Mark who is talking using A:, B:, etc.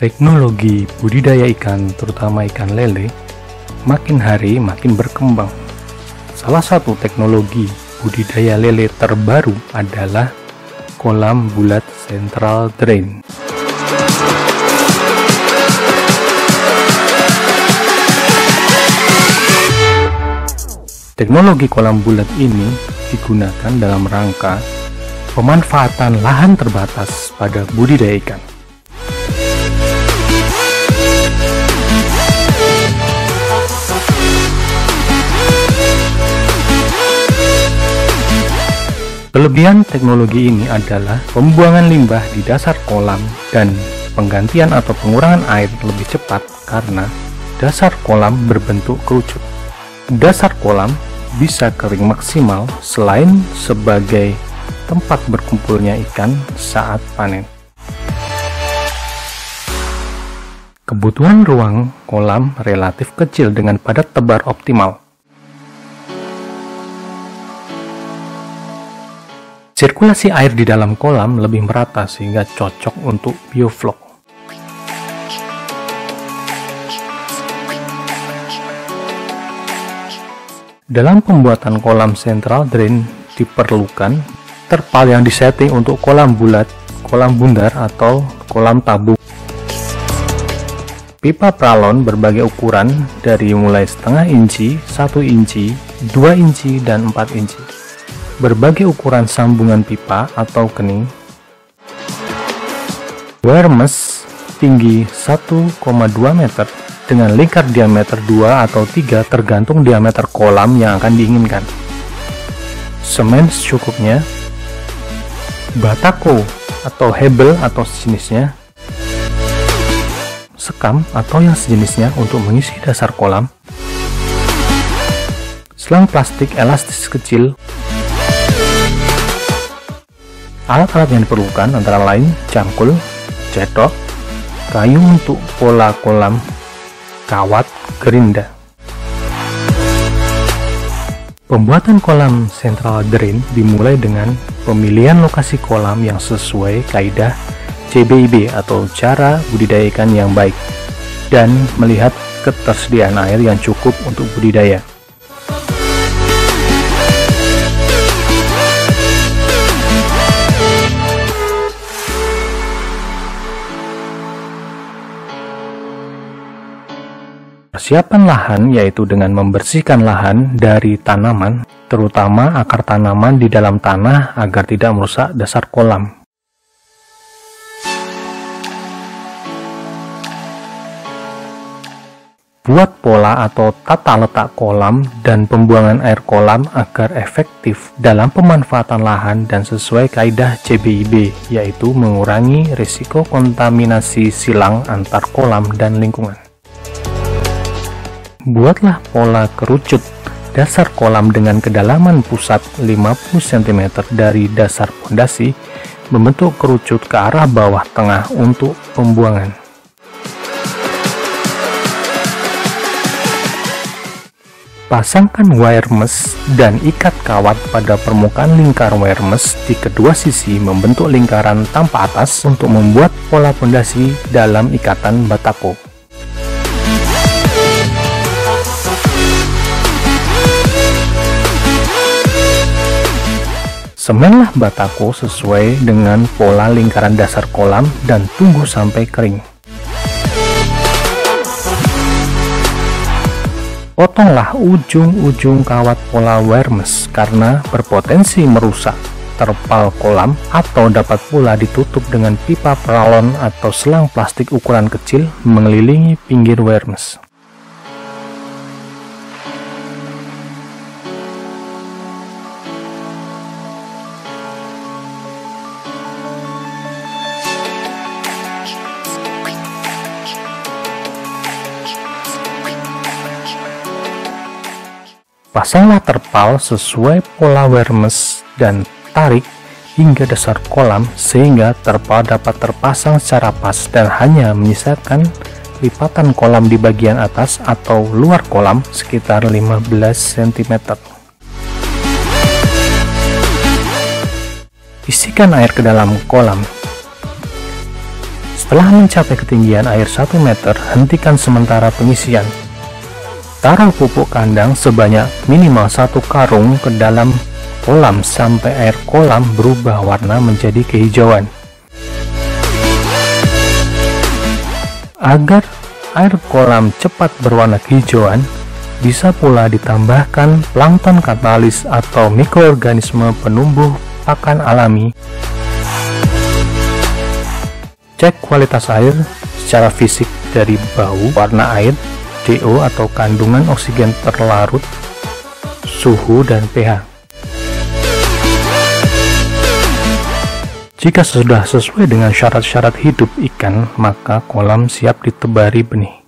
A: Teknologi budidaya ikan, terutama ikan lele, makin hari makin berkembang. Salah satu teknologi budidaya lele terbaru adalah kolam bulat central drain. Teknologi kolam bulat ini digunakan dalam rangka pemanfaatan lahan terbatas pada budidaya ikan. Kelebihan teknologi ini adalah pembuangan limbah di dasar kolam dan penggantian atau pengurangan air lebih cepat karena dasar kolam berbentuk kerucut. Dasar kolam bisa kering maksimal selain sebagai tempat berkumpulnya ikan saat panen. Kebutuhan ruang kolam relatif kecil dengan padat tebar optimal. Sirkulasi air di dalam kolam lebih merata sehingga cocok untuk bioflok. Dalam pembuatan kolam central drain diperlukan terpal yang disetting untuk kolam bulat, kolam bundar, atau kolam tabung. Pipa pralon berbagai ukuran dari mulai setengah inci, 1 inci, 2 inci, dan 4 inci. Berbagai ukuran sambungan pipa atau kening. Wire mesh tinggi 1,2 meter dengan lingkar diameter 2 atau 3 tergantung diameter kolam yang akan diinginkan. Semen secukupnya. Batako atau hebel atau sejenisnya. Sekam atau yang sejenisnya untuk mengisi dasar kolam. Selang plastik elastis kecil. Alat-alat yang diperlukan antara lain cangkul, cedok, kayu untuk pola kolam, kawat, gerinda. Pembuatan kolam central drain dimulai dengan pemilihan lokasi kolam yang sesuai kaidah CBIB atau cara budidaya ikan yang baik dan melihat ketersediaan air yang cukup untuk budidaya. Persiapan lahan yaitu dengan membersihkan lahan dari tanaman, terutama akar tanaman di dalam tanah agar tidak merusak dasar kolam. Buat pola atau tata letak kolam dan pembuangan air kolam agar efektif dalam pemanfaatan lahan dan sesuai kaidah CBIB, yaitu mengurangi risiko kontaminasi silang antar kolam dan lingkungan. Buatlah pola kerucut dasar kolam dengan kedalaman pusat 50 cm dari dasar pondasi, membentuk kerucut ke arah bawah tengah untuk pembuangan. Pasangkan wire mesh dan ikat kawat pada permukaan lingkar wire mesh di kedua sisi membentuk lingkaran tanpa atas untuk membuat pola pondasi dalam ikatan batako. Semenlah batako sesuai dengan pola lingkaran dasar kolam dan tunggu sampai kering. Potonglah ujung-ujung kawat pola wire mesh karena berpotensi merusak terpal kolam atau dapat pula ditutup dengan pipa pralon atau selang plastik ukuran kecil mengelilingi pinggir wire mesh. Pasanglah terpal sesuai pola wire mesh dan tarik hingga dasar kolam sehingga terpal dapat terpasang secara pas dan hanya menyisakan lipatan kolam di bagian atas atau luar kolam sekitar 15 cm. Isikan air ke dalam kolam. Setelah mencapai ketinggian air 1 meter, hentikan sementara pengisian. Taruh pupuk kandang sebanyak minimal 1 karung ke dalam kolam sampai air kolam berubah warna menjadi kehijauan. Agar air kolam cepat berwarna kehijauan, bisa pula ditambahkan plankton katalis atau mikroorganisme penumbuh pakan alami. Cek kualitas air secara fisik dari bau, warna air, DO atau kandungan oksigen terlarut, suhu, dan pH. Jika sudah sesuai dengan syarat-syarat hidup ikan, maka kolam siap ditebari benih.